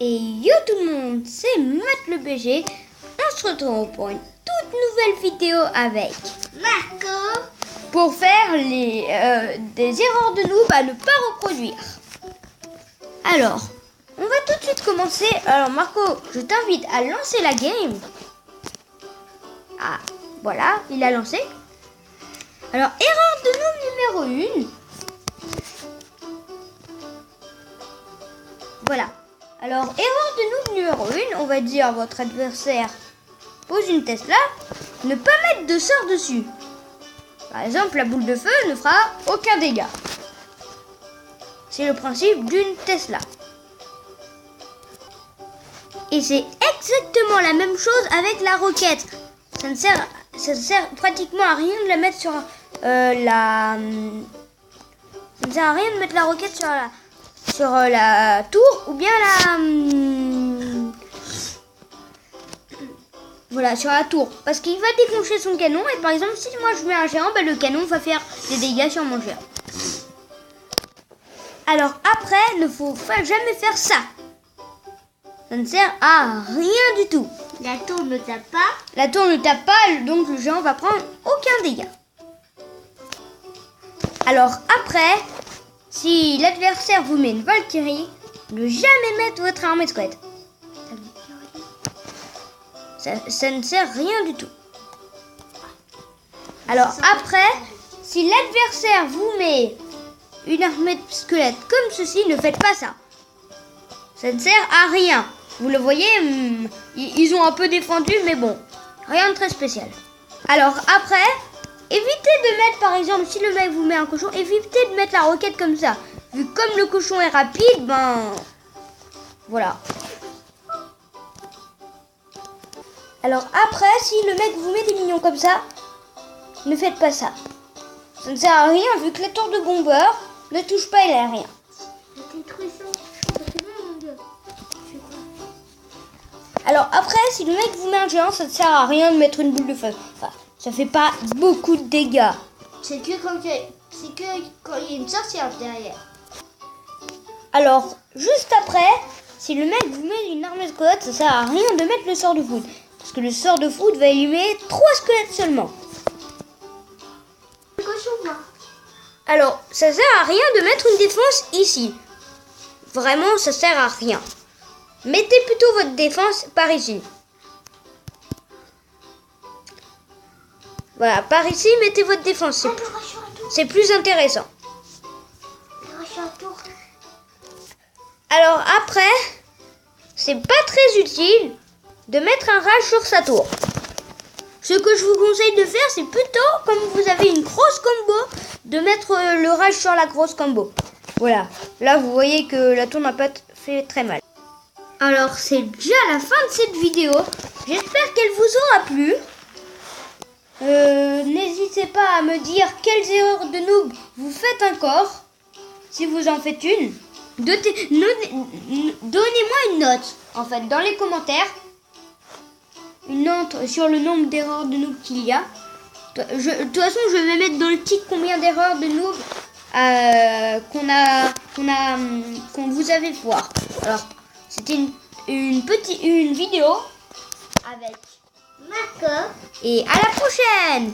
Et yo tout le monde, c'est Matt le BG. On se retrouve pour une toute nouvelle vidéo avec Marco pour faire des erreurs de noob à ne pas reproduire. Alors, on va tout de suite commencer. Alors Marco, je t'invite à lancer la game. Ah, voilà, il a lancé. Alors, erreur de noob numéro 1. Voilà. Alors, erreur de noob numéro 1, on va dire à votre adversaire pose une Tesla, ne pas mettre de sort dessus. Par exemple, la boule de feu ne fera aucun dégât. C'est le principe d'une Tesla. Et c'est exactement la même chose avec la roquette. Ça ne sert pratiquement à rien de la mettre sur ça ne sert à rien de mettre la roquette sur la tour ou bien voilà, sur la tour, parce qu'il va déclencher son canon. Et par exemple, si moi je mets un géant, le canon va faire des dégâts sur mon géant. Alors après, il ne faut jamais faire ça. Ça ne sert à rien du tout. La tour ne tape pas. La tour ne tape pas, donc le géant va prendre aucun dégât. Alors après, si l'adversaire vous met une Valkyrie, ne jamais mettre votre armée de squelette. Ça ne sert à rien du tout. Alors après, si l'adversaire vous met une armée de squelettes comme ceci, ne faites pas ça. Ça ne sert à rien. Vous le voyez, ils ont un peu défendu, mais bon, rien de très spécial. Alors après, évitez de mettre, par exemple, si le mec vous met un cochon, évitez de mettre la roquette comme ça. Vu que comme le cochon est rapide, voilà. Alors après, si le mec vous met des minions comme ça, ne faites pas ça. Ça ne sert à rien vu que la tour de bombeur ne touche pas et rien. Alors après, si le mec vous met un géant, ça ne sert à rien de mettre une boule de feu. Enfin, ça fait pas beaucoup de dégâts. C'est que quand il y a une sorcière derrière. Alors, juste après, si le mec vous met une armée de squelettes, ça sert à rien de mettre le sort de foudre. Parce que le sort de foudre va éliminer 3 squelettes seulement. Alors, ça sert à rien de mettre une défense ici. Vraiment, ça sert à rien. Mettez plutôt votre défense par ici. Voilà, par ici, mettez votre défense. C'est plus intéressant. Alors après, c'est pas très utile de mettre un rage sur sa tour. Ce que je vous conseille de faire, c'est plutôt, comme vous avez une grosse combo, de mettre le rage sur la grosse combo. Voilà, là vous voyez que la tour n'a pas fait très mal. Alors c'est déjà la fin de cette vidéo. J'espère qu'elle vous aura plu. N'hésitez pas à me dire quelles erreurs de noob vous faites encore. Si vous en faites une, donnez-moi une note, en fait, dans les commentaires. Une note sur le nombre d'erreurs de noob qu'il y a. De toute façon, je vais mettre dans le titre combien d'erreurs de noob qu'on vous avez voir. Alors, c'était une vidéo avec Marco. et à la prochaine.